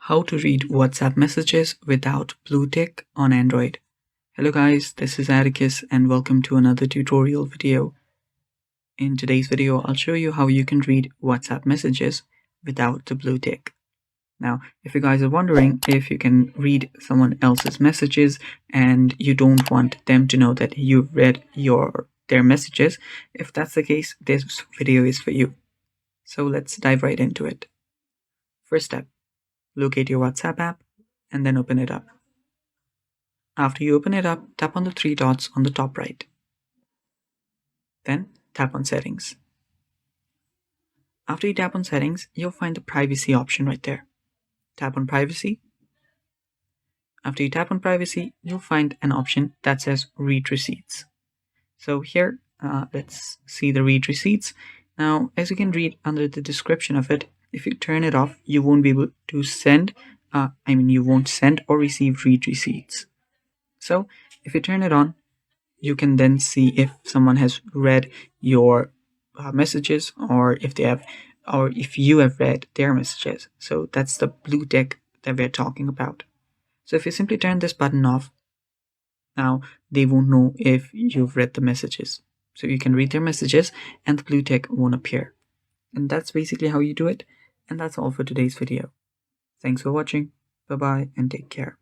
How to read WhatsApp messages without blue tick on Android. Hello guys, this is Atticus and welcome to another tutorial video. In today's video, I'll show you how you can read WhatsApp messages without the blue tick. Now, if you guys are wondering if you can read someone else's messages and you don't want them to know that you've read their messages, if that's the case, this video is for you. So let's dive right into it. First step. Locate your WhatsApp app and then open it up. After you open it up, tap on the three dots on the top right. Then tap on Settings. After you tap on Settings, you'll find the Privacy option right there. Tap on Privacy. After you tap on Privacy, you'll find an option that says Read Receipts. So here, let's see the Read Receipts. Now, as you can read under the description of it, if you turn it off, you won't be able to you won't send or receive read receipts. So if you turn it on, you can then see if someone has read your messages or if you have read their messages. So that's the blue tick that we're talking about. So if you simply turn this button off, now they won't know if you've read the messages. So you can read their messages and the blue tick won't appear. And that's basically how you do it. And that's all for today's video. Thanks for watching. Bye-bye and take care.